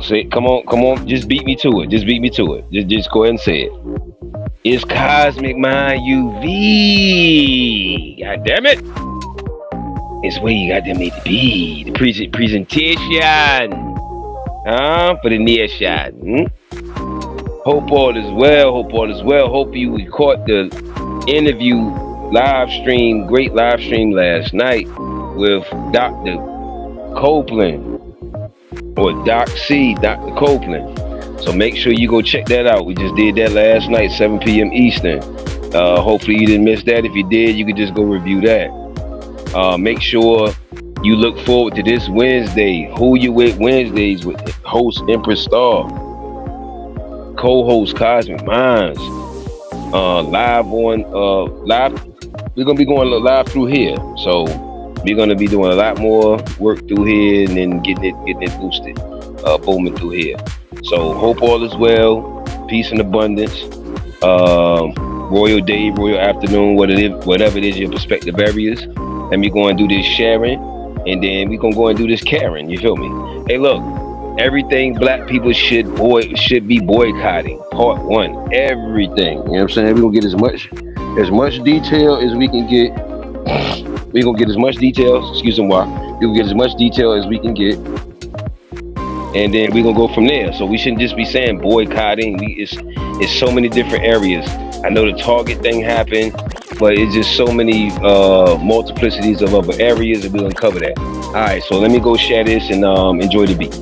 Say, come on. Just beat me to it. Just beat me to it. Just go ahead and say it. It's Cozmik Mind UV. God damn it. It's where you got them need to be. The presentation. For the near shot. Hope all is well. Hope all is well. Hope you caught the interview live stream, great live stream last night with Dr. Copeland or Doc C, Dr. Copeland. So make sure you go check that out. We just did that last night, 7 p.m. Eastern. Hopefully you didn't miss that. If you did, you could just go review that. Make sure you look forward to this Wednesday. Who You With Wednesdays with host Empress Star, co-host Cozmik Minds. Live on live. We're gonna be going live through here. So we're gonna be doing a lot more work through here and then getting it boosted, booming through here. So hope all is well, peace and abundance. Royal day, royal afternoon, whatever it is your perspective areas. Let me go and do this sharing, and then we gonna go and do this caring. You feel me? Hey, look, everything black people should be boycotting. Part 1, everything. You know what I'm saying? We gonna get as much detail as we can get. We gonna get as much detail. Excuse me, why? We gonna get as much detail as we can get, and then we gonna go from there. So we shouldn't just be saying boycotting. It's so many different areas. I know the Target thing happened, but it's just so many multiplicities of other areas, and we're gonna cover that. All right, so let me go share this and enjoy the beat.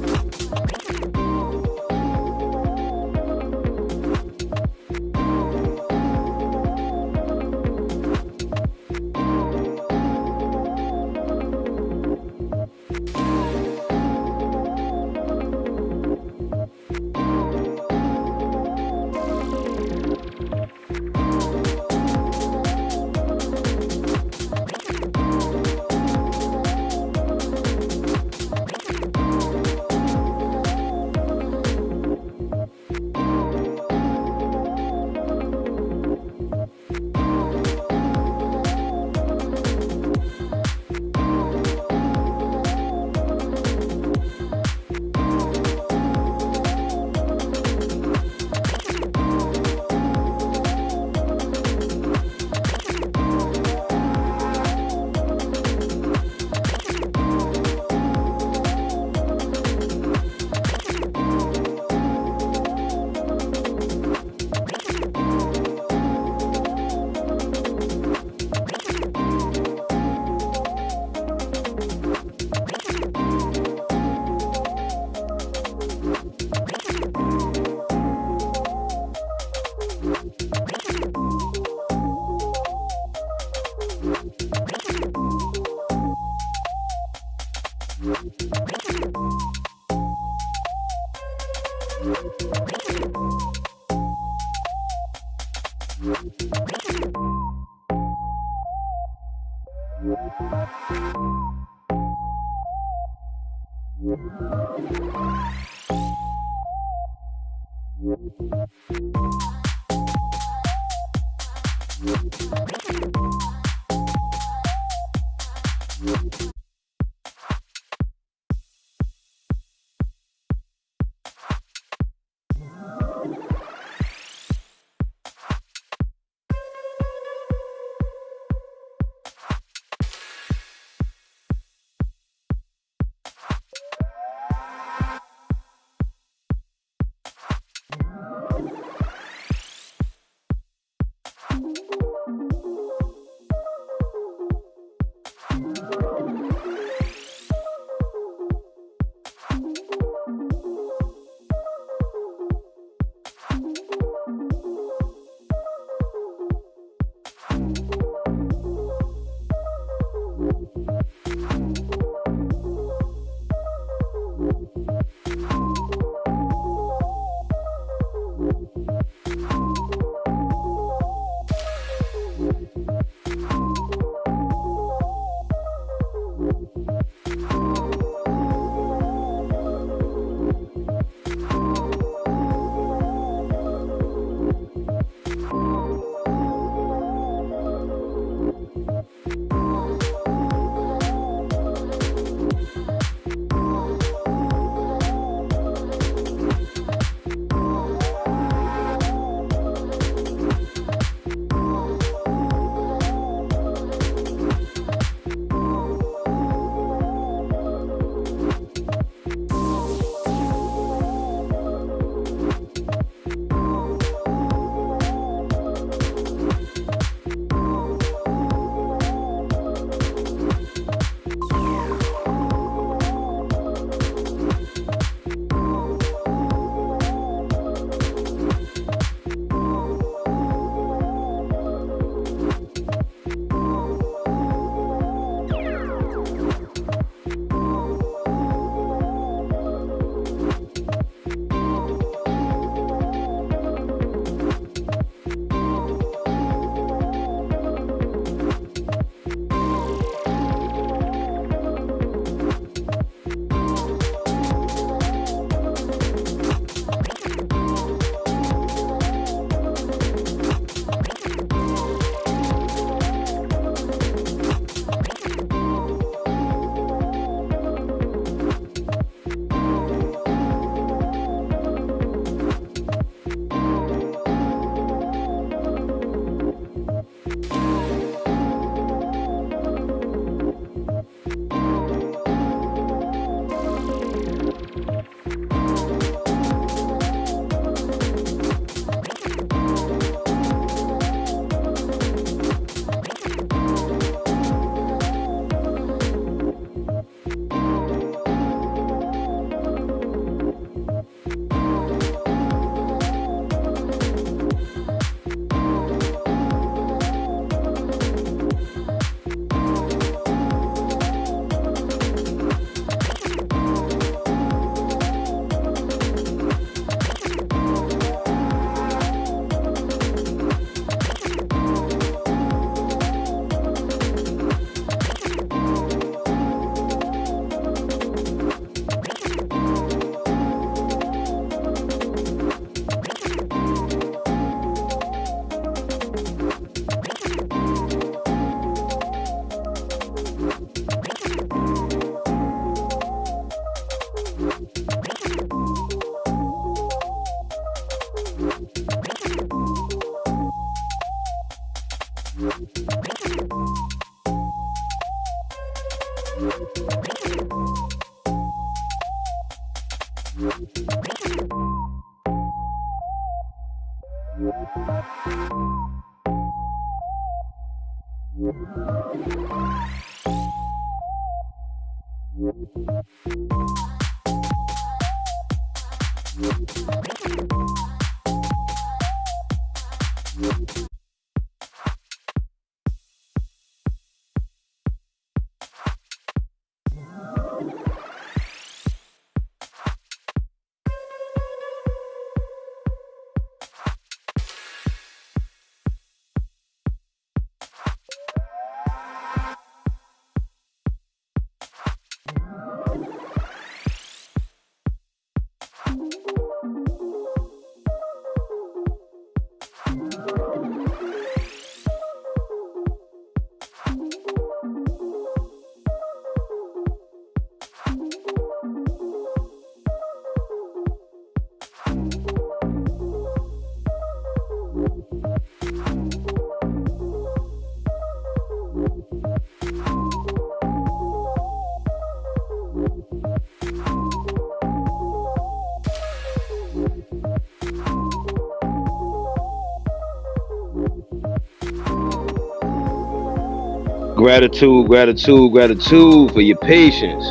Gratitude, gratitude, gratitude for your patience.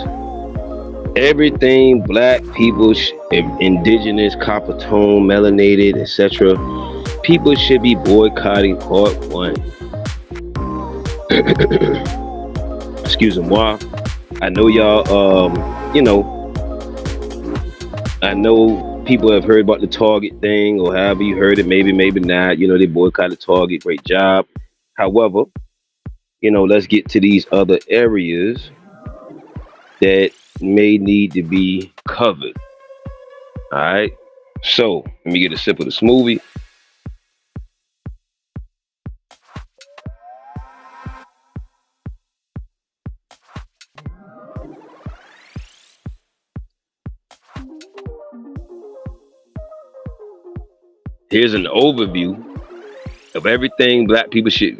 Everything black people, indigenous, copper tone, melanated, etc. People should be boycotting part one. Excuse me, moi. I know y'all, I know people have heard about the Target thing or however you heard it, maybe, maybe not. They boycotted Target, great job. However, let's get to these other areas that may need to be covered. All right. So let me get a sip of the smoothie. Here's an overview of everything black people should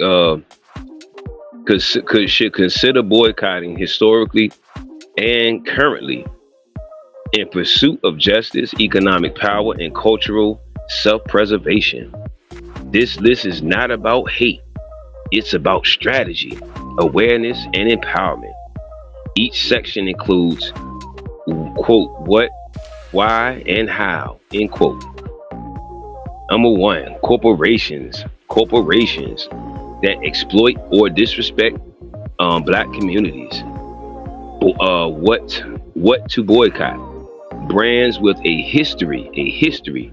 consider boycotting historically and currently in pursuit of justice, economic power, and cultural self-preservation. This list is not about hate. It's about strategy, awareness, and empowerment. Each section includes, quote, what, why, and how, end quote. Number one, corporations that exploit or disrespect black communities. What to boycott? Brands with a history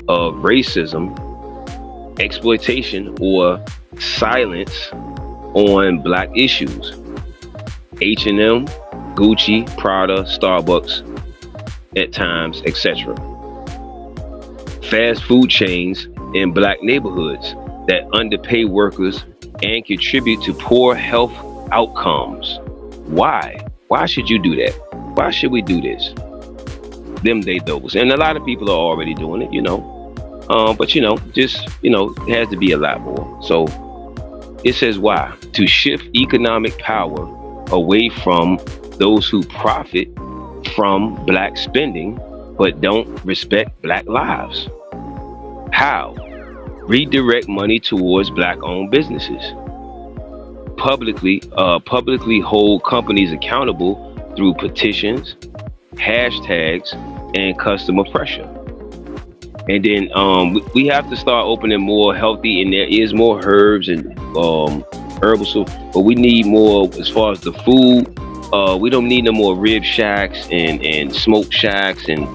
of racism, exploitation, or silence on black issues. H&M, Gucci, Prada, Starbucks, at times, etc. Fast food chains in black neighborhoods that underpay workers and contribute to poor health outcomes. Why? Why should you do that? Why should we do this? Them, they, those. And a lot of people are already doing it, but it has to be a lot more. So it says why? To shift economic power away from those who profit from black spending but don't respect black lives. How? Redirect money towards black-owned businesses. Publicly hold companies accountable through petitions, hashtags, and customer pressure. And then we have to start opening more healthy, and there is more herbs and herbal soup, but we need more as far as the food. We don't need no more rib shacks and smoke shacks, and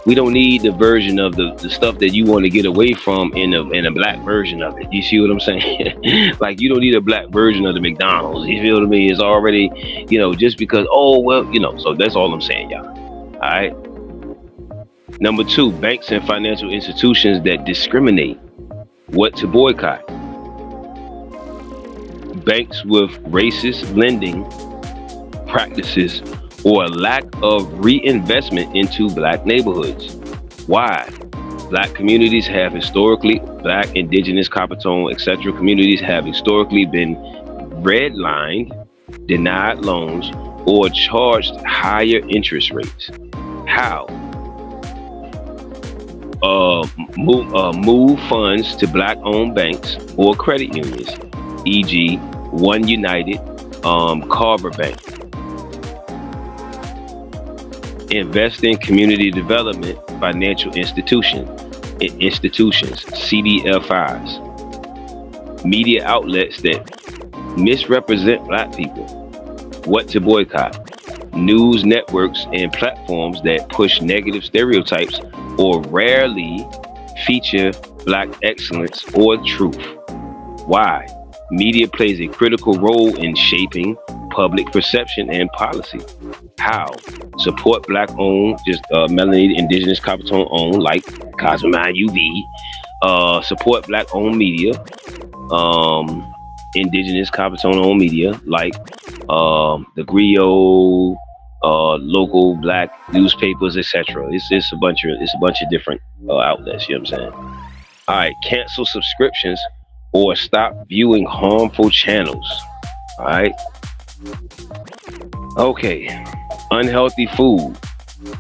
we don't need the version of the stuff that you want to get away from in a black version of it. You see what I'm saying? Like, you don't need a black version of the McDonald's. You feel what I mean? It's already, just because, so that's all I'm saying, y'all. All right. Number two, banks and financial institutions that discriminate. What to boycott? Banks with racist lending practices or lack of reinvestment into black neighborhoods. Why? Black communities have historically, black, indigenous, copper tone, etc. communities have historically been redlined denied loans, or charged higher interest rates. How? Move funds to black-owned banks or credit unions, e.g., One United, Carver Bank. Invest in community development financial institutions, CDFIs. Media outlets that misrepresent black people. What to boycott? News networks and platforms that push negative stereotypes or rarely feature black excellence or truth. Why? Media plays a critical role in shaping public perception and policy. How? Support black-owned, just melanated, indigenous, copper-tone-owned, like Cozmik UV. Support black-owned media, indigenous, copper-tone-owned media, like the griot, local black newspapers, etc. It's a bunch of different outlets. You know what I'm saying? All right, cancel subscriptions or stop viewing harmful channels. All right. Okay. Unhealthy food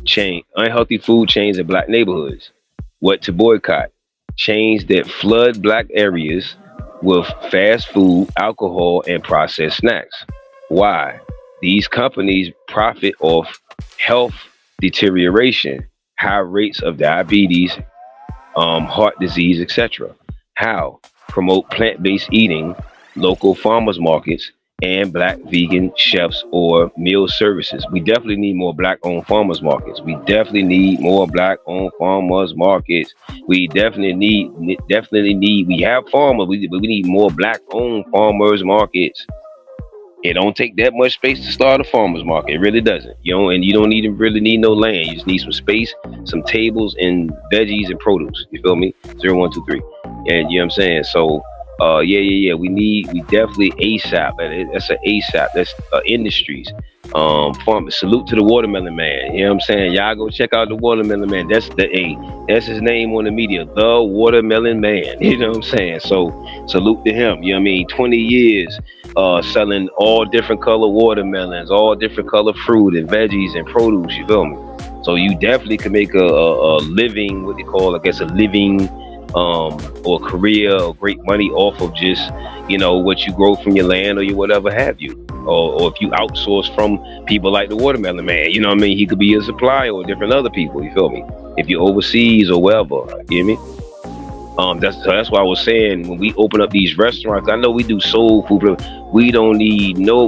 chains in black neighborhoods. What to boycott? Chains that flood black areas with fast food, alcohol, and processed snacks. Why? These companies profit off health deterioration, high rates of diabetes, heart disease, etc. How? Promote plant-based eating, local farmers markets, and black vegan chefs or meal services. We definitely need more black-owned farmers markets. We definitely need more black-owned farmers markets. We definitely need. We have farmers, but we need more black-owned farmers markets. It don't take that much space to start a farmer's market. It really doesn't. And you don't really need no land. You just need some space, some tables, and veggies and produce. You feel me? 0, 1, 2, 3. And you know what I'm saying? So, yeah. We definitely ASAP. That's an ASAP. That's industries. Salute to the watermelon man. You know what I'm saying? Y'all go check out the watermelon man. That's his name on the media, the watermelon man. You know what I'm saying? So salute to him. You know what I mean? 20 years selling all different color watermelons, all different color fruit and veggies and produce. You feel me? So you definitely can make a living, what they call, I guess, a living or career or great money off of just what you grow from your land or your whatever have you, or if you outsource from people like the watermelon man, you know what I mean, he could be a supplier or different other people, you feel me, if you're overseas or wherever, you hear me? That's why I was saying, when we open up these restaurants, I know we do soul food, but we don't need no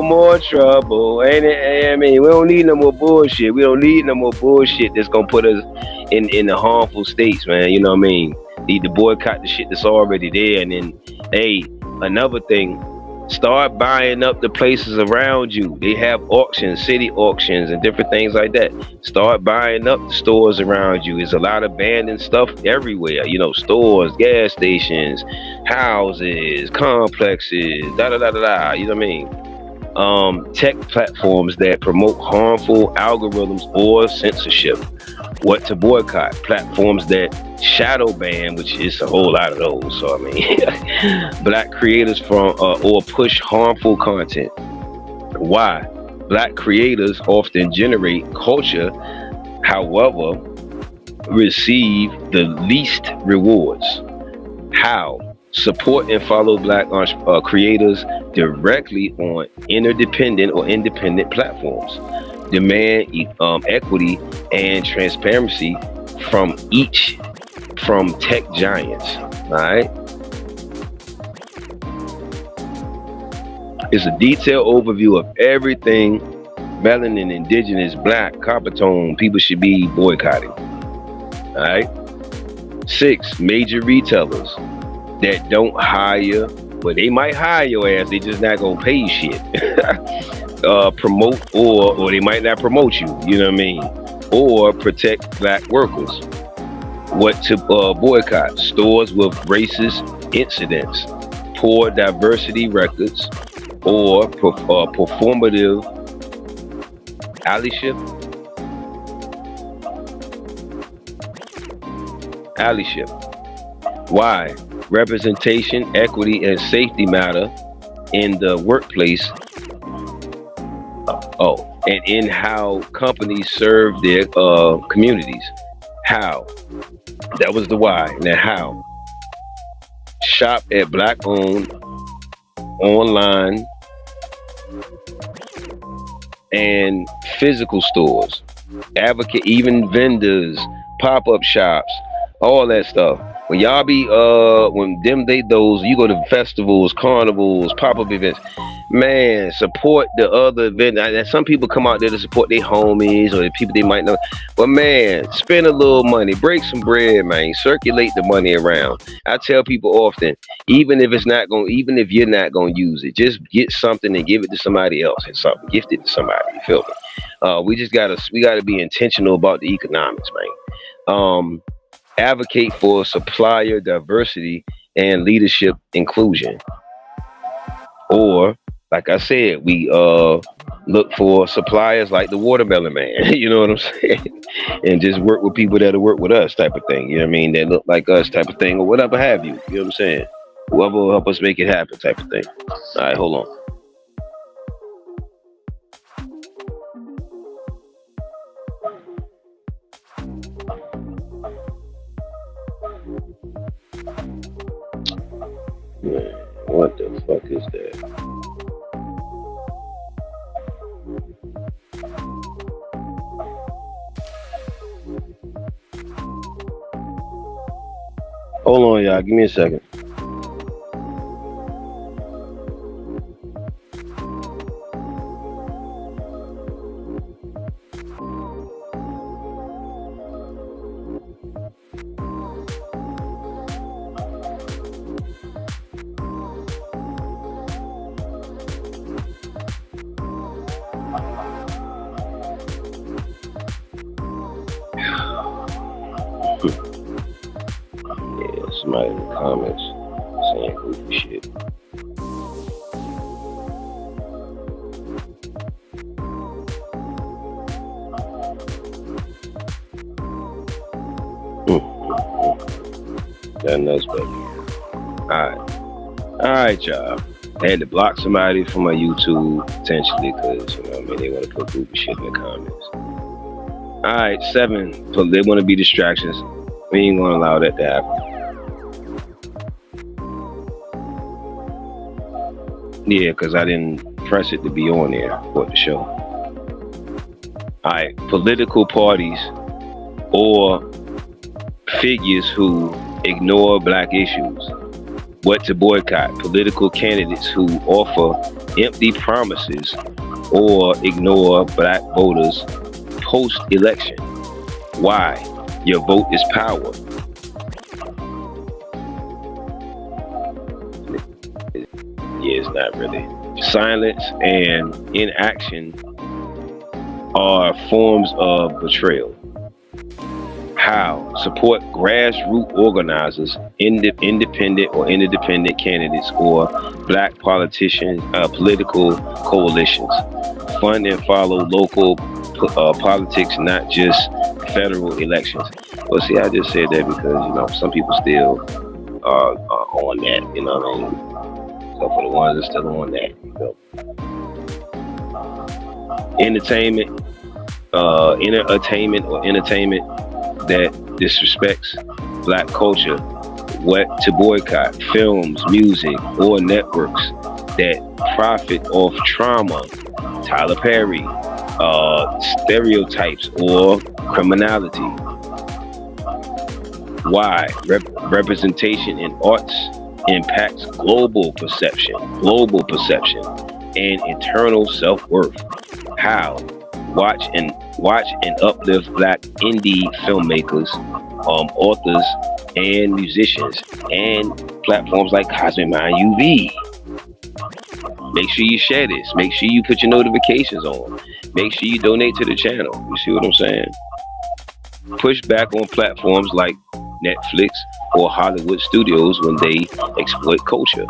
more trouble, ain't it? I mean, we don't need no more bullshit. We don't need no more bullshit that's gonna put us in the harmful states, man. You know what I mean? Need to boycott the shit that's already there. And then, hey, another thing, start buying up the places around you. They have auctions, city auctions, and different things like that. Start buying up the stores around you. There's a lot of abandoned stuff everywhere. Stores, gas stations, houses, complexes, You know what I mean? Tech platforms that promote harmful algorithms or censorship. What to boycott? Platforms that shadow ban, which is a whole lot of those. So I mean, black creators from or push harmful content. Why? Black creators often generate culture, however, receive the least rewards. How? Support and follow black creators directly on interdependent or independent platforms. Demand equity and transparency from tech giants. All right. It's a detailed overview of everything melanin, indigenous, black, copper tone people should be boycotting. All right. 6, major retailers that don't hire, but they might hire your ass. They just not gonna pay you shit. Promote or they might not promote you. You know what I mean? Or protect black workers. What to boycott? Stores with racist incidents, poor diversity records, or performative allyship. Why? representation, equity, and safety matter in the workplace. Oh, and in how companies serve their communities. How? That was the why. Now, how? Shop at black owned, online, and physical stores. Advocate, even vendors, pop up shops, all that stuff. When y'all be when them they those you go to festivals, carnivals, pop up events, man, support the other event. Some people come out there to support their homies or the people they might know, but man, spend a little money, break some bread, man, circulate the money around. I tell people often, even if even if you're not gonna use it, just get something and give it to somebody else, and something gift it to somebody. You feel me? We gotta be intentional about the economics, man. Advocate for supplier diversity and leadership inclusion. Or, like I said, we look for suppliers like the watermelon man, you know what I'm saying? And just work with people that'll work with us type of thing, you know what I mean? That look like us type of thing, or whatever have you, you know what I'm saying? Whoever will help us make it happen type of thing. All right, hold on. Man, what the fuck is that? Hold on, y'all. Give me a second. Yeah, somebody in the comments saying goofy shit. That nuts, baby. Alright, y'all. I had to block somebody from my YouTube potentially because, you know what I mean, they want to put goofy shit in the comments. Alright, 7. They want to be distractions. We ain't gonna allow that to happen. Yeah, because I didn't press it to be on there for the show. Alright, political parties or figures who ignore black issues. What to boycott? Political candidates who offer empty promises or ignore black voters post-election. Why? Your vote is power. Yeah, it's not really. Silence and inaction are forms of betrayal. How? Support grassroots organizers, independent or interdependent candidates, or black politicians, political coalitions. Fund and follow local politics, not just federal elections. Well, see, I just said that because, you know, some people still are on that, you know what I mean? So for the ones that are still on that, you know. Entertainment that disrespects black culture. What to boycott? Films, music, or networks that profit off trauma, Tyler Perry, stereotypes, or criminality. Why? Representation in arts impacts global perception, and internal self-worth. How? Watch and uplift black indie filmmakers, authors, and musicians, and platforms like Cozmik UV. Make sure you share this. Make sure you put your notifications on. Make sure you donate to the channel. You see what I'm saying? Push back on platforms like Netflix or Hollywood studios when they exploit culture.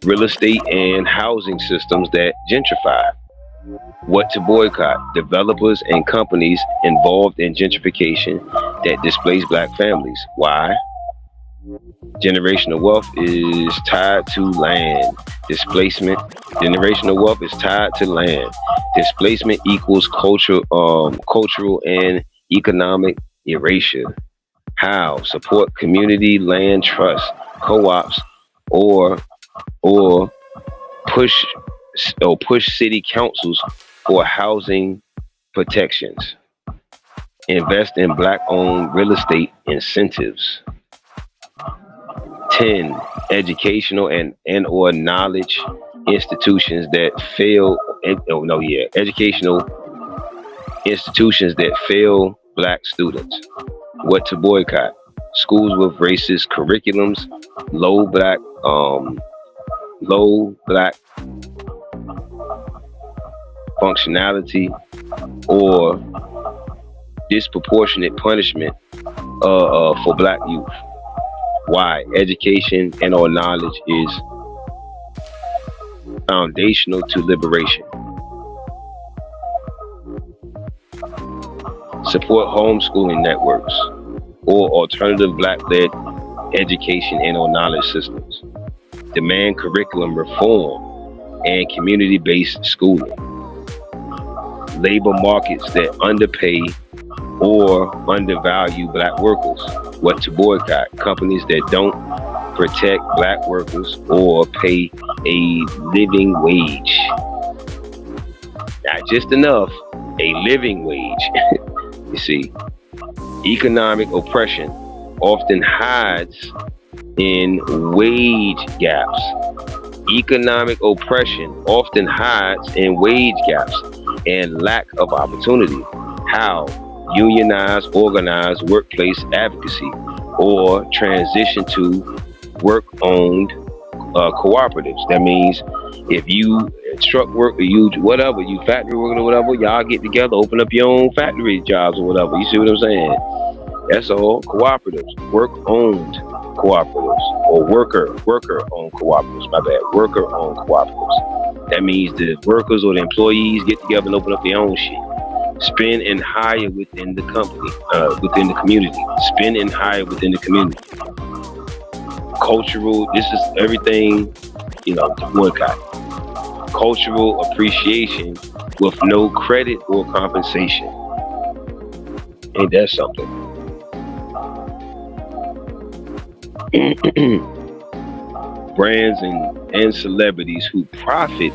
Real estate and housing systems that gentrify. What to boycott? Developers and companies involved in gentrification that displace black families. Why? Generational wealth is tied to land displacement. Generational wealth is tied to land displacement equals cultural and economic erasure. How? Support community land trust, co-ops, or or push push city councils for housing protections. Invest in black-owned real estate incentives. 10. Educational and or knowledge institutions that fail. Oh no, yeah, educational institutions that fail black students. What to boycott? Schools with racist curriculums, low black um, low black functionality, or disproportionate punishment for black youth. Why? Education and or knowledge is foundational to liberation. Support homeschooling networks or alternative black-led education and or knowledge systems. Demand curriculum reform and community-based schooling. Labor markets that underpay or undervalue black workers. What to boycott? Companies that don't protect black workers or pay a living wage. Not just enough, a living wage. You see, economic oppression often hides in wage gaps. Economic oppression often hides in wage gaps and lack of opportunity. How? Unionize, organize workplace advocacy, or transition to work-owned cooperatives. That means if you truck work or you whatever, you factory worker or whatever, y'all get together, open up your own factory jobs or whatever. You see what I'm saying? That's all. Cooperatives, work-owned cooperatives, or worker-owned cooperatives. My bad, worker-owned cooperatives. That means the workers or the employees get together and open up their own shit. Spend and hire within the company, within the community. Spend and hire within the community. Cultural, this is everything, to boycott. Cultural appreciation with no credit or compensation. Ain't that something? Brands and celebrities who profit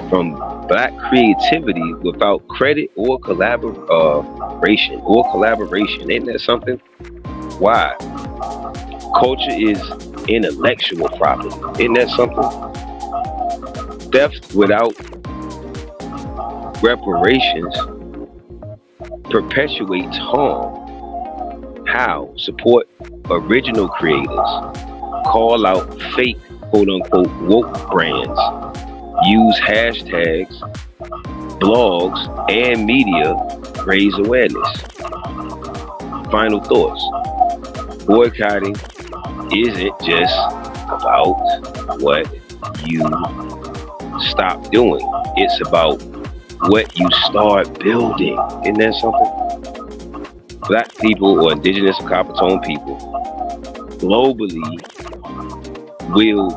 from black creativity without credit or collaboration. Ain't that something? Why? Culture is intellectual property. Isn't that something? Theft without reparations perpetuates harm. How? Support original creators. Call out fake, quote unquote, woke brands. Use hashtags, blogs, and media, raise awareness. Final thoughts. Boycotting isn't just about what you stop doing. It's about what you start building. Isn't that something? Black people or indigenous or copper tone people globally wield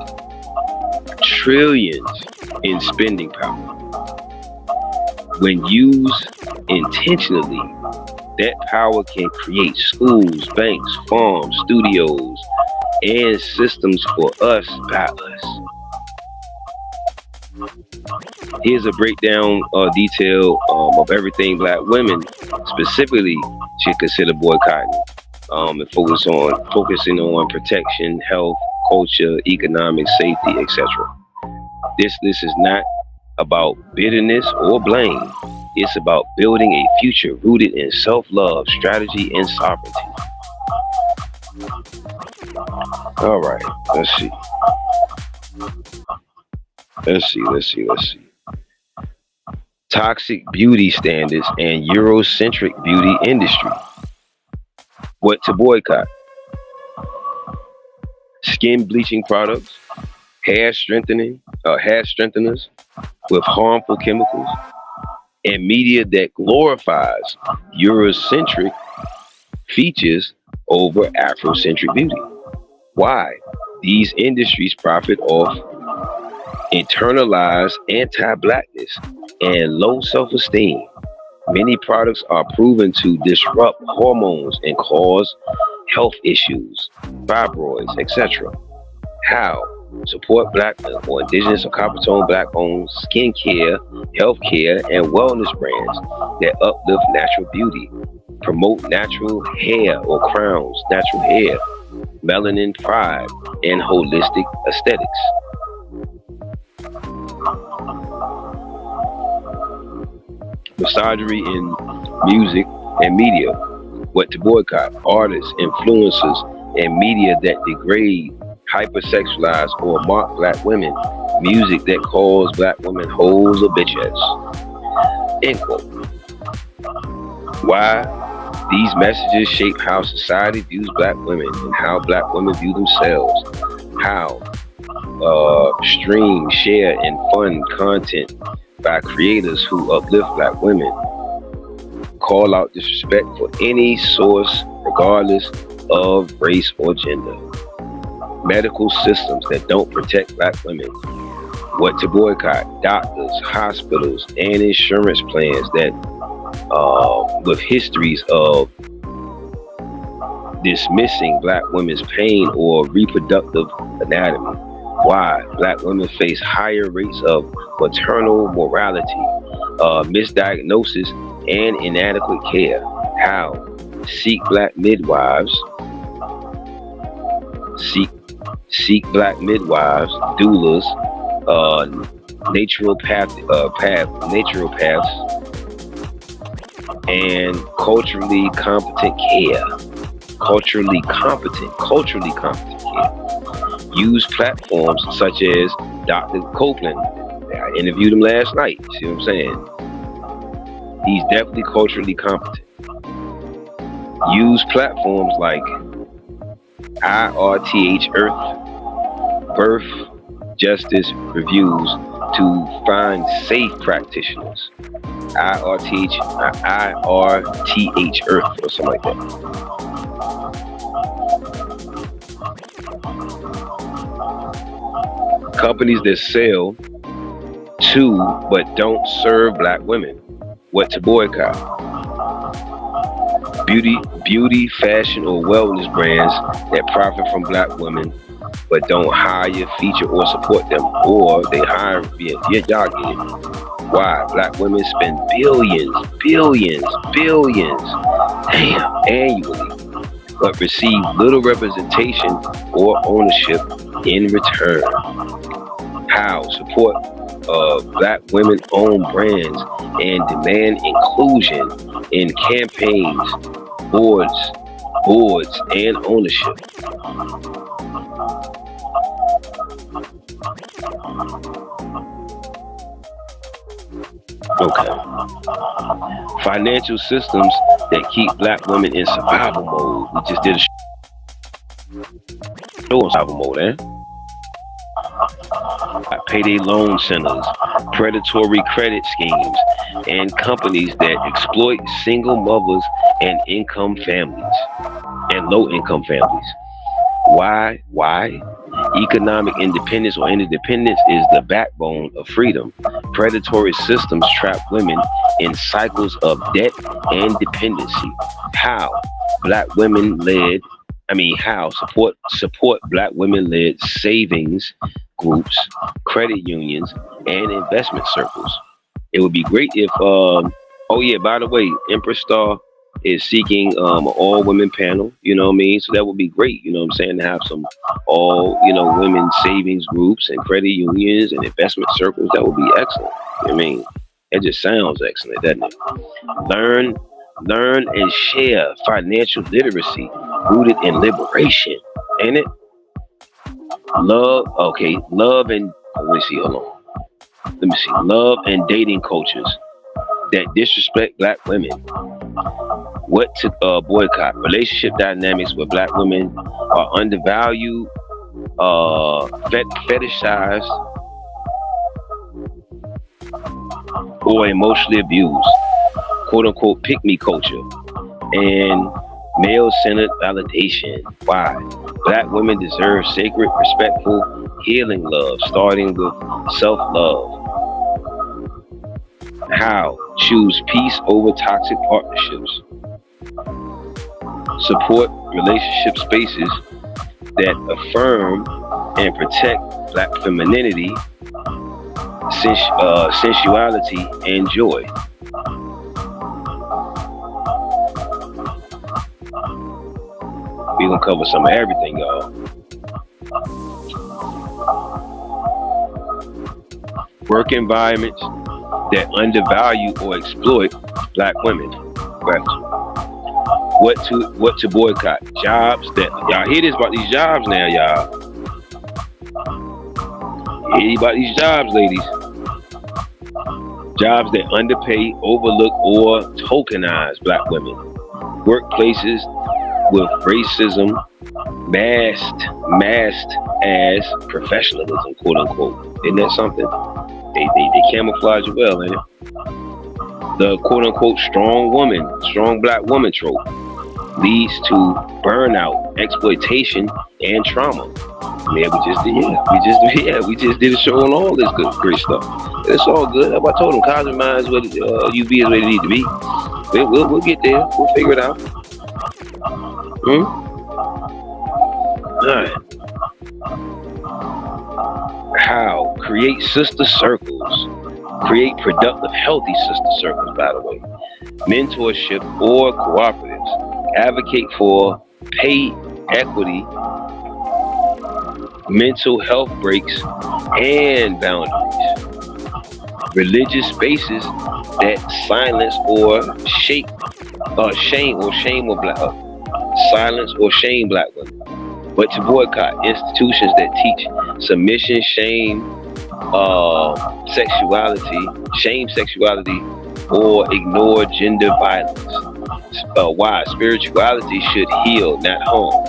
trillions in spending power. When used intentionally, that power can create schools, banks, farms, studios, and systems for us by us. Here's a breakdown detail of everything black women specifically should consider boycotting, and focusing on protection, health, culture, economic safety, etc. This is not about bitterness or blame. It's about building a future rooted in self-love, strategy, and sovereignty. All right, let's see. Toxic beauty standards and Eurocentric beauty industry. What to boycott? Skin bleaching products, hair strengtheners with harmful chemicals, and media that glorifies Eurocentric features over Afrocentric beauty. Why? These industries profit off internalized anti-blackness and low self-esteem. Many products are proven to disrupt hormones and cause health issues, fibroids, etc. How? Support black or indigenous or copper tone black owned skincare, healthcare, and wellness brands that uplift natural beauty, promote natural hair or crowns, natural hair, melanin pride, and holistic aesthetics. Misogyny in music and media. What to boycott? Artists, influencers, and media that degrade, hypersexualize, or mock black women. Music that calls black women hoes or bitches. End quote. Why? These messages shape how society views black women and how black women view themselves. How? Stream, share, and fund content by creators who uplift black women. Call out disrespect for any source, regardless of race or gender. Medical systems that don't protect black women. What to boycott? Doctors, hospitals, and insurance plans that with histories of dismissing black women's pain or reproductive anatomy. Why? Black women face higher rates of maternal mortality, misdiagnosis, and inadequate care. How? Seek black midwives. Seek black midwives, doulas, naturopaths, and culturally competent care. Culturally competent care. Use platforms such as Dr. Copeland. I interviewed him last night. See what I'm saying? He's definitely culturally competent. Use platforms like IRTH Earth, Birth Justice Reviews to find safe practitioners. IRTH Earth or something like that. Companies that sell to but don't serve black women. What to boycott? Beauty, fashion, or wellness brands that profit from black women but don't hire, feature, or support them, or they hire, y'all get it. Why? Black women spend billions, annually, but receive little representation or ownership in return. How? Support black women-owned brands and demand inclusion in campaigns, boards, and ownership. Okay. Financial systems that keep black women in survival mode. We just did a show on survival mode, Payday loan centers, predatory credit schemes, and companies that exploit single mothers and low-income families. Why? Economic independence or interdependence is the backbone of freedom. Predatory systems trap women in cycles of debt and dependency. How? Support black women-led savings groups, credit unions, and investment circles. It would be great if, by the way, Empress Star is seeking an all-women panel, you know what I mean? So that would be great, you know what I'm saying, to have some women savings groups and credit unions and investment circles. That would be excellent. You know what I mean? It just sounds excellent, doesn't it? Learn and share financial literacy rooted in liberation, ain't it? Love and dating cultures that disrespect black women. What to boycott? Relationship dynamics where black women are undervalued, fetishized, or emotionally abused. Quote unquote pick me culture and male-centered validation. Why? Black women deserve sacred, respectful, healing love, starting with self-love. How? Choose peace over toxic partnerships. Support relationship spaces that affirm and protect Black femininity, sensuality, and joy. We're gonna cover some of everything, y'all. Work environments that undervalue or exploit Black women. Question. What to boycott? Jobs that y'all hear this about these jobs now, y'all. Hear about these jobs, ladies. Jobs that underpay, overlook, or tokenize Black women. Workplaces with racism masked as professionalism, quote unquote. Isn't that something? They camouflage it well, ain't it? The quote unquote strong Black woman trope leads to burnout, exploitation, and trauma. Yeah, we just did a show on all this great stuff. It's all good. I told them Cozmik Mindz where UV is where they need to be. We'll get there. We'll figure it out. Alright. How? Create sister circles. Create productive, healthy sister circles, by the way. Mentorship or cooperatives. Advocate for pay equity, mental health breaks, and boundaries. Religious spaces that silence or shame Black women. But to boycott institutions that teach submission, shame sexuality, or ignore gender violence. Why? Spirituality should heal, not harm.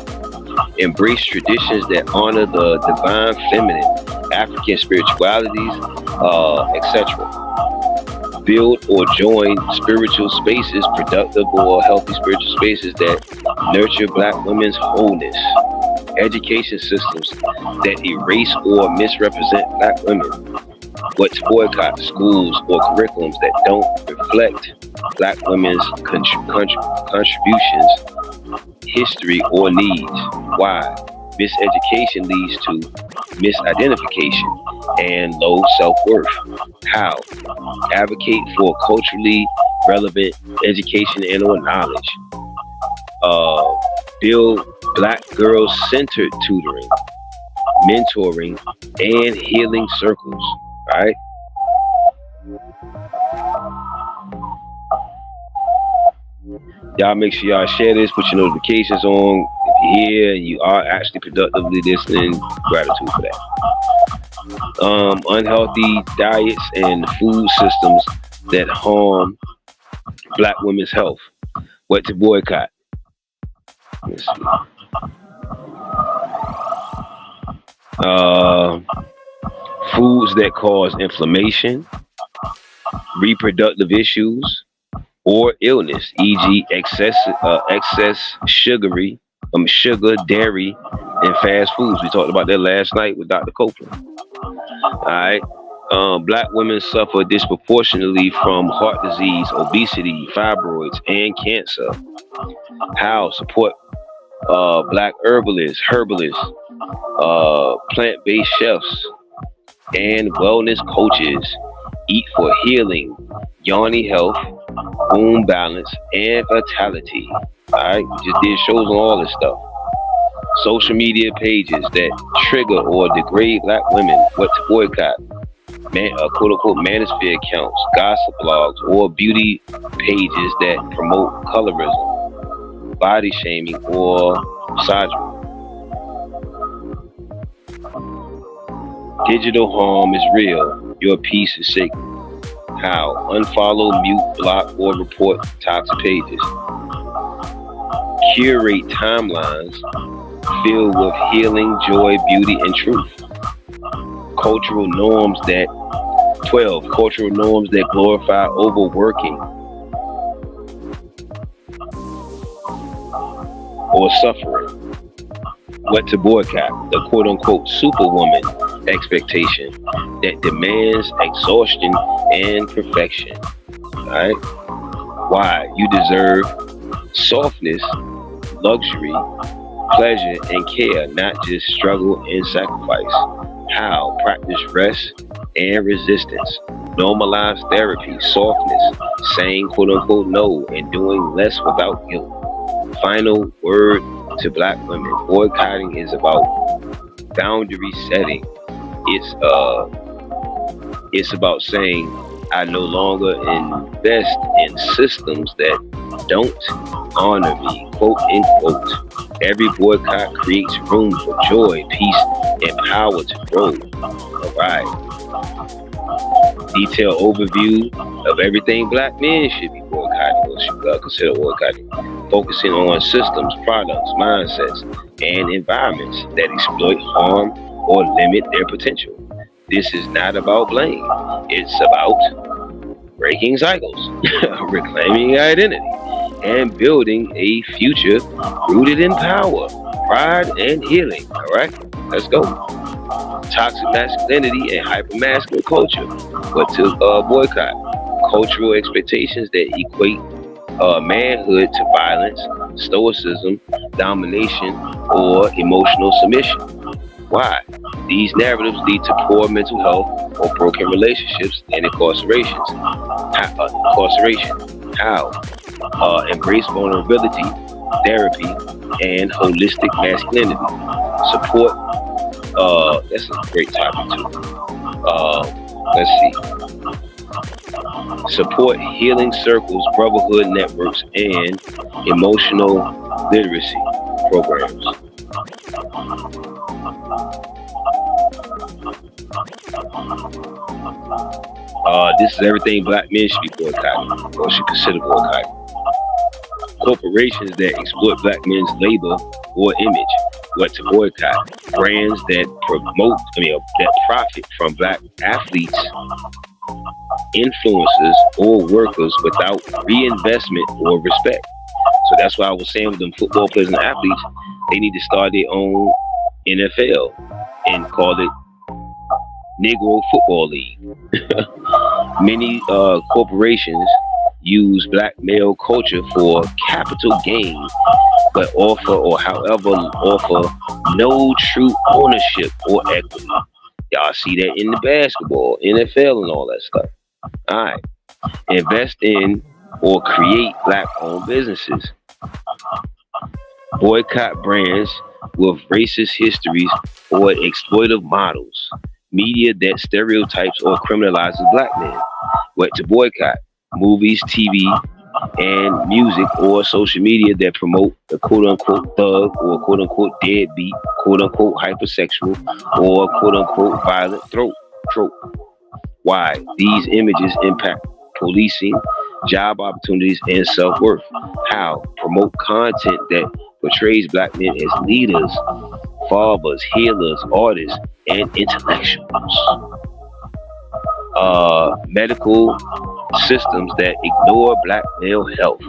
Embrace traditions that honor the divine feminine, African spiritualities, etc. Build or join spiritual spaces, productive or healthy spiritual spaces that nurture Black women's wholeness. Education systems that erase or misrepresent Black women. What to boycott? Schools or curriculums that don't reflect Black women's contributions, history, or needs. Why? Miseducation leads to misidentification and low self-worth. How? Advocate for culturally relevant education and or knowledge. Build Black girl-centered tutoring, mentoring, and healing circles. Right? Y'all make sure y'all share this, put your notifications on. If you're here and you are actually productively listening, gratitude for that. Unhealthy diets and food systems that harm Black women's health. What to boycott? Let's see. Foods that cause inflammation, reproductive issues, or illness, e.g., excess sugar, dairy, and fast foods. We talked about that last night with Dr. Copeland. All right. Black women suffer disproportionately from heart disease, obesity, fibroids, and cancer. How? Support Black herbalists, plant-based chefs, and wellness coaches. Eat for healing, yoni health, womb balance, and fertility. Alright, just did shows on all this stuff. Social media pages that trigger or degrade Black women. What to boycott? Quote unquote manosphere accounts, gossip blogs, or beauty pages that promote colorism, body shaming, or misogyny. Digital harm is real. Your peace is sacred. How? Unfollow, mute, block, or report toxic pages. Curate timelines filled with healing, joy, beauty, and truth. Cultural norms that glorify overworking or suffering. What to boycott? The quote-unquote superwoman expectation that demands exhaustion and perfection. All right? Why? You deserve softness, luxury, pleasure, and care, not just struggle and sacrifice. How? Practice rest and resistance. Normalize therapy, softness, saying quote unquote no, and doing less without guilt. Final word to black women. Boycotting is about boundary setting. It's about saying I no longer invest in systems that don't honor me, quote unquote. Every boycott creates room for joy, peace, and power to grow. All right. Detailed overview of everything black men should be boycotting or should consider boycotting. Focusing on systems, products, mindsets, and environments that exploit, harm, or limit their potential. This is not about blame. It's about breaking cycles, reclaiming identity, and building a future rooted in power, pride, and healing. All right, let's go. Toxic masculinity and hypermasculine culture. What to boycott? Cultural expectations that equate manhood to violence, stoicism, domination, or emotional submission. Why? These narratives lead to poor mental health or broken relationships and incarceration. How? Embrace vulnerability, therapy, and holistic masculinity. Support. That's a great topic too. Let's see. Support healing circles, brotherhood networks, and emotional literacy programs. This is everything black men should be boycotting or should consider boycotting. Corporations that exploit black men's labor or image. What to boycott? Brands that that profit from black athletes, influencers, or workers without reinvestment or respect. So that's why I was saying with them football players and athletes, they need to start their own NFL and call it Negro Football League. Many corporations use black male culture for capital gain, but offer no true ownership or equity. Y'all see that in the basketball, NFL, and all that stuff. All right. Invest in or create black-owned businesses. Boycott brands with racist histories or exploitive models. Media that stereotypes or criminalizes black men. What to boycott? Movies, TV, and music or social media that promote the quote-unquote thug or quote-unquote deadbeat, quote-unquote hypersexual, or quote-unquote violent trope. Why? These images impact policing, job opportunities, and self-worth. How? Promote content that portrays black men as leaders, fathers, healers, artists, and intellectuals. Medical systems that ignore black male health.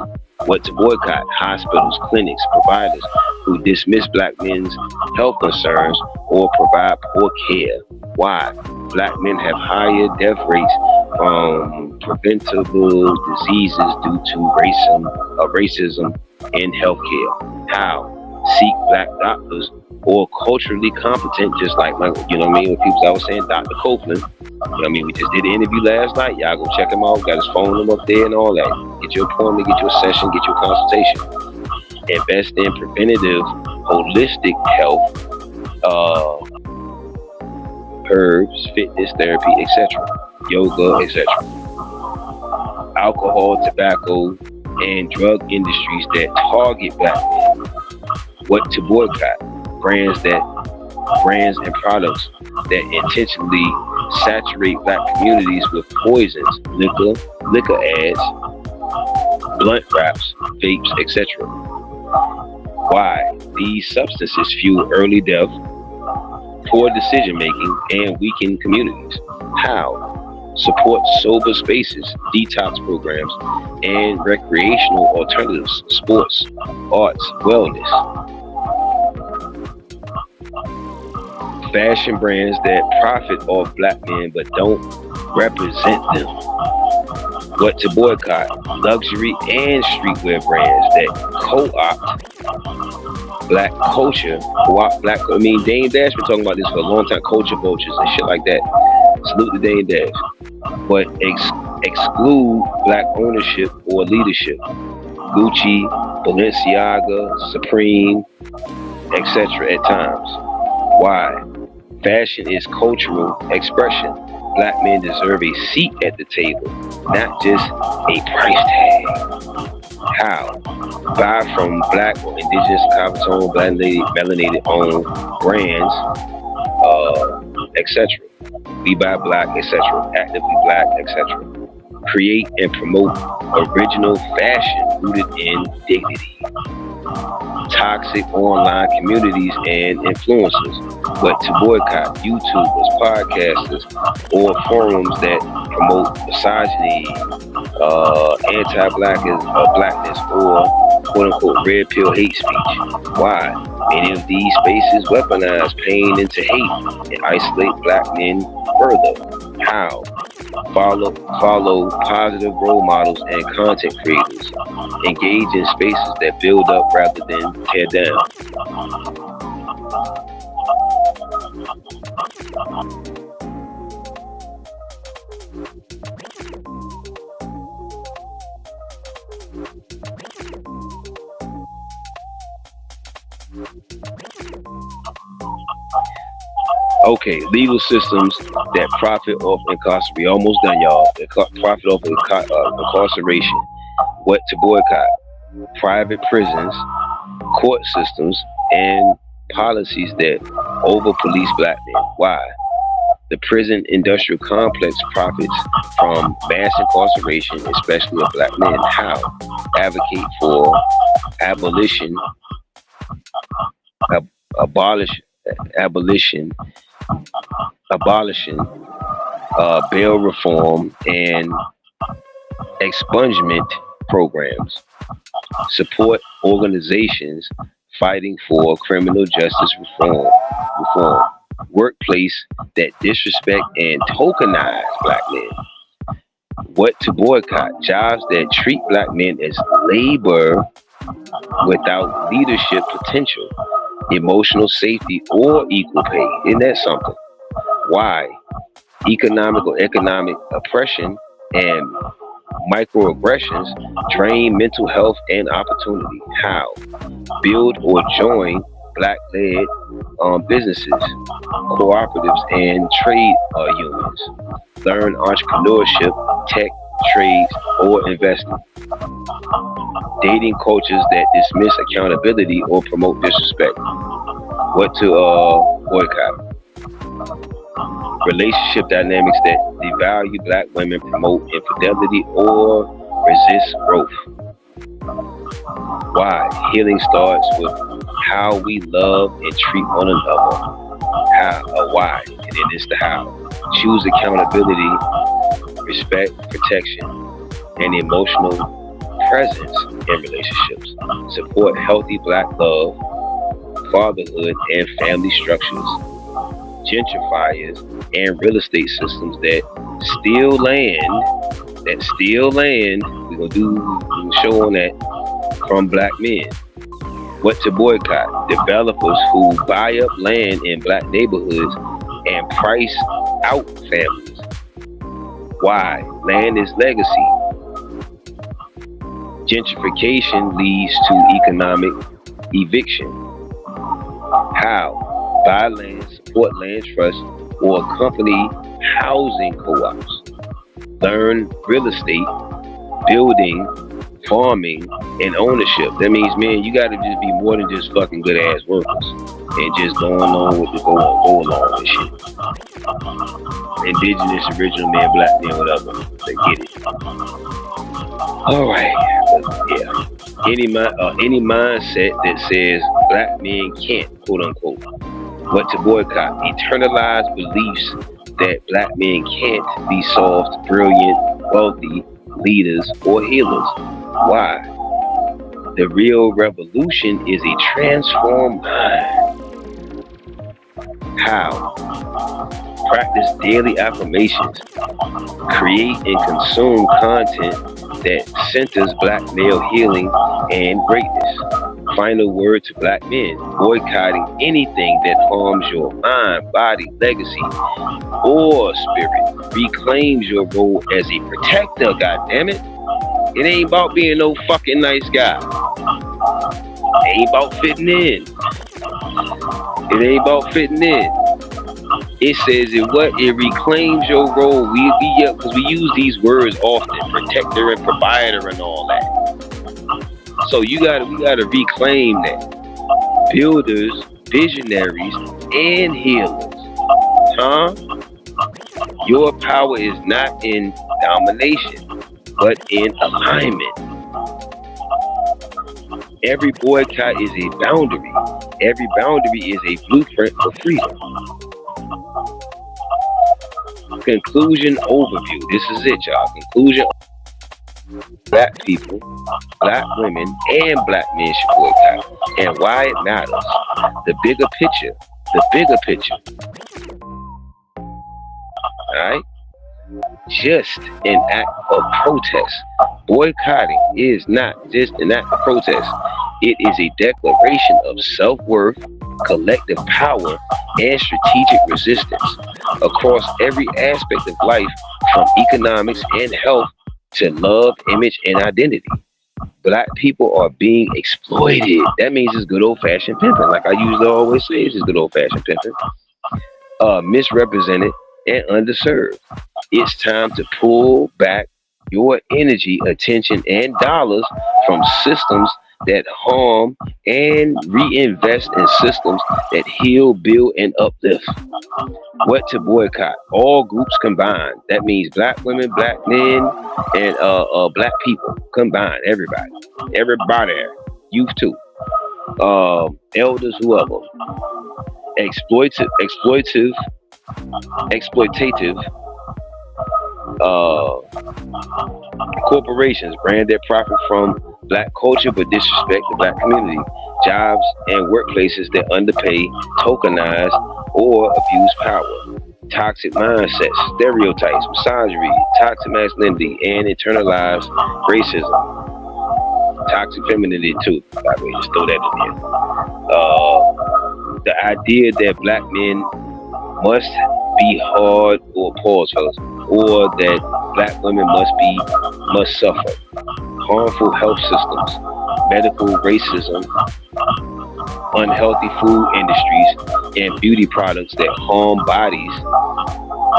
What to boycott? Hospitals, clinics, providers who dismiss black men's health concerns or provide poor care. Why? Black men have higher death rates from preventable diseases due to racism in healthcare. How? Seek black doctors or culturally competent, just like when people I was saying, Dr. Copeland. We just did an interview last night. Y'all go check him out. Got his phone number up there and all that. Get your appointment, get your session, get your consultation. Invest in preventative, holistic health, herbs, fitness, therapy, etc., yoga, etc. Alcohol, tobacco, and drug industries that target black men. What to boycott? Brands and products that intentionally saturate black communities with poisons, liquor ads, blunt wraps, vapes, etc. Why? These substances fuel early death, poor decision making, and weaken communities. How? Support sober spaces, detox programs, and recreational alternatives, sports, arts, wellness. Fashion brands that profit off black men but don't represent them. What to boycott? Luxury and streetwear brands that co-opt black culture. I mean, Dame Dash been talking about this for a long time. Culture vultures and shit like that. Salute to Dame Dash, but exclude black ownership or leadership. Gucci, Balenciaga, Supreme, etc. at times. Why? Fashion is cultural expression. Black men deserve a seat at the table, not just a price tag. How? Buy from black or indigenous, copper-toned, melanated owned brands, etc. We buy black, etc. Actively black, etc. Create and promote original fashion rooted in dignity. Toxic online communities and influencers, but to boycott YouTubers, podcasters, or forums that promote misogyny, anti-blackness, or quote-unquote red pill hate speech. Why? Many of these spaces weaponize pain into hate and isolate black men further. How? Follow positive role models and content creators. Engage in spaces that build up rather than tear down. Okay, legal systems that profit off incarceration. We almost done, y'all. That profit off incarceration. What to boycott? Private prisons, court systems, and policies that over-police black men. Why? The prison industrial complex profits from mass incarceration, especially of black men. How? Advocate for abolition, bail reform and expungement programs. Support organizations fighting for criminal justice reform. Workplace that disrespect and tokenize black men. What to boycott? Jobs that treat black men as labor without leadership potential, emotional safety, or equal pay. Isn't that something? Why? Economic oppression and microaggressions drain mental health and opportunity. How? Build or join black-led businesses, cooperatives, and trade unions. Learn entrepreneurship, tech, trades, or investing. Dating cultures that dismiss accountability or promote disrespect. What to boycott? Relationship dynamics that devalue black women, promote infidelity, or resist growth. Why? Healing starts with how we love and treat one another. Why? And then it's the how. Choose accountability, respect, protection, and emotional presence in relationships. Support healthy black love, fatherhood, and family structures. Gentrifiers and real estate systems that steal land. We're gonna do a show on that from black men. What to boycott? Developers who buy up land in black neighborhoods and price out families. Why? Land is legacy. Gentrification leads to economic eviction. How? Buy land, support land trust, or company housing co-ops. Learn real estate, building, farming, and ownership. That means, man, you gotta just be more than just fucking good ass workers and just go along with the go along with shit. Indigenous, original man, black man, whatever. They get it. All right, yeah. Any mindset that says black men can't, quote unquote. What to boycott? Eternalized beliefs that black men can't be soft, brilliant, wealthy leaders or healers. Why? The real revolution is a transformed mind. How? Practice daily affirmations. Create and consume content that centers black male healing and greatness. Final word to black men: boycotting anything that harms your mind, body, legacy, or spirit. Reclaims your role as a protector, goddammit. It ain't about being no fucking nice guy. It ain't about fitting in. It ain't about fitting in. It says it reclaims your role. Because we use these words often, protector and provider and all that. So we gotta reclaim that. Builders, visionaries, and healers. Huh? Your power is not in domination, but in alignment. Every boycott is a boundary. Every boundary is a blueprint for freedom. Conclusion overview. This is it, y'all. Conclusion. Black people, black women, and black men should boycott, and why it matters. The bigger picture. The bigger picture. Alright? Just an act of protest. Boycotting is not just an act of protest. It is a declaration of self-worth, collective power, and strategic resistance across every aspect of life, from economics and health to love, image, and identity. Black people are being exploited. That means it's good old-fashioned pimping. Like I usually always say, it's good old-fashioned pimping. Misrepresented and underserved. It's time to pull back your energy, attention, and dollars from systems that harm and reinvest in systems that heal, build, and uplift. What to boycott? All groups combined. That means black women, black men, and black people combined. Everybody, youth too, elders, whoever. Exploitative corporations brand their profit from black culture but disrespect the black community. Jobs and workplaces that underpay, tokenize, or abuse power. Toxic mindsets, stereotypes, misogyny, toxic masculinity, and internalized racism. Toxic femininity too, by the way, just throw that in there. The idea that black men must be hard, or pause, fellas, or that black women must suffer. Harmful health systems, medical racism, unhealthy food industries, and beauty products that harm bodies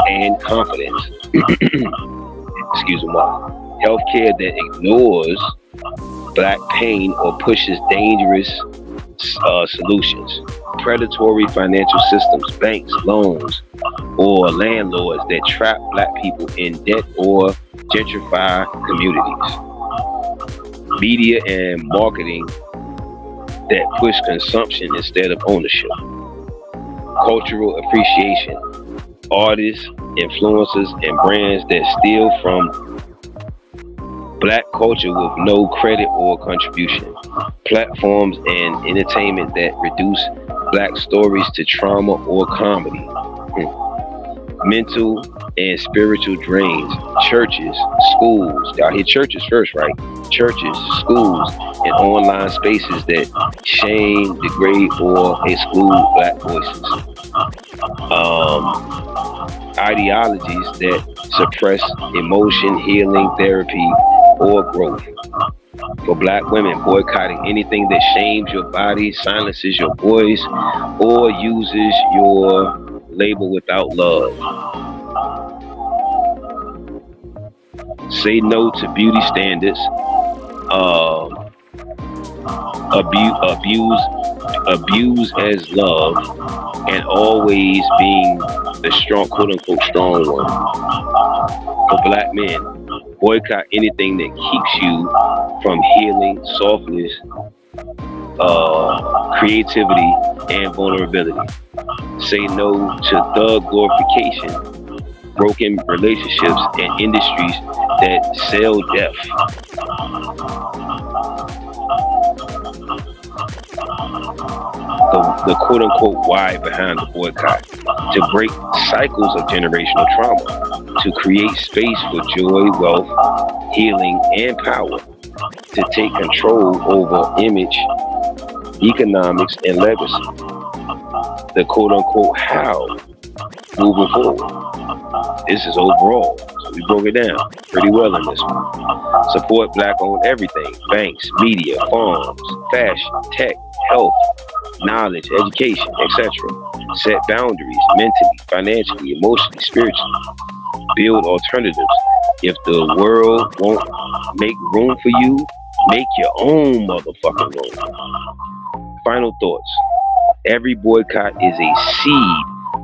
and confidence. Excuse me. Healthcare that ignores black pain or pushes dangerous solutions. Predatory financial systems, banks, loans, or landlords that trap black people in debt or gentrify communities. Media and marketing that push consumption instead of ownership. Cultural appreciation. Artists, influencers, and brands that steal from black culture with no credit or contribution. Platforms and entertainment that reduce black stories to trauma or comedy. Mental and spiritual drains. Churches, schools. Y'all hear churches first, right? Churches, schools, and online spaces that shame, degrade, or exclude black voices. Ideologies that suppress emotion, healing, therapy, or growth. For black women, boycotting anything that shames your body, silences your voice, or uses your label without love. Say no to beauty standards, abuse as love, and always being the strong, quote unquote, strong one. For black men, boycott anything that keeps you from healing, softness, creativity, and vulnerability. Say no to thug glorification, broken relationships, and industries that sell death. the quote unquote why behind the boycott, to break cycles of generational trauma, to create space for joy, wealth, healing, and power, to take control over image, economics, and legacy. The quote unquote how moving forward. This is overall. So we broke it down pretty well in this one. Support black owned everything: banks, media, farms, fashion, tech, health, knowledge, education, etc. Set boundaries mentally, financially, emotionally, spiritually. Build alternatives. If the world won't make room for you, make your own motherfucking room. Final thoughts. Every boycott is a seed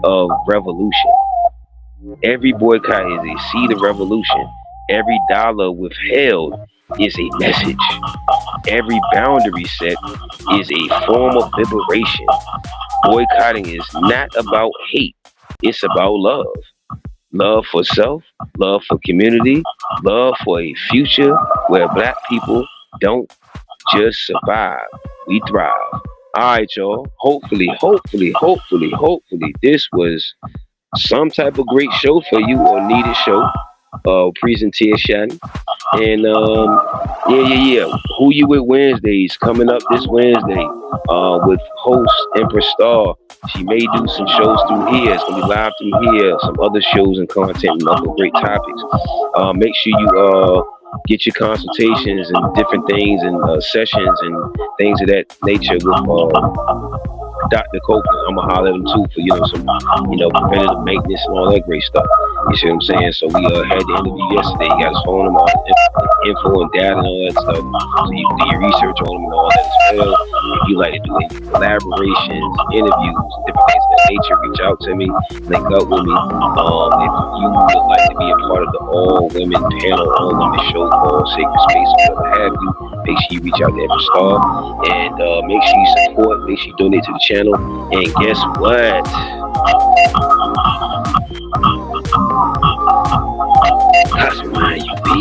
of revolution. Every boycott is a seed of revolution. Every dollar withheld is a message. Every boundary set is a form of liberation. Boycotting is not about hate. It's about love. Love for self, love for community, love for a future where black people don't just survive, we thrive. Alright, y'all. Hopefully, this was some type of great show for you, or needed show, presentation. And yeah. Who You With Wednesdays coming up this Wednesday, with host Empress Star. She may do some shows through here. It's gonna be live through here. Some other shows and content and other great topics. Make sure you get your consultations and different things and sessions and things of that nature with Dr. Copeland. I'm gonna holler at him too for some preventative maintenance and all that great stuff. You see what I'm saying? So we had the interview yesterday. He got his phone number, info and data and all that stuff. So you can do your research on him and all that as well. If you like to do any collaborations, interviews, different things of that nature, reach out to me, link up with me. If you would like to be a part of the all women panel, all women show called Sacred Space, or whatever have you, make sure you reach out to every star, and make sure you support, make sure you donate to the channel. And guess what? That's why you be.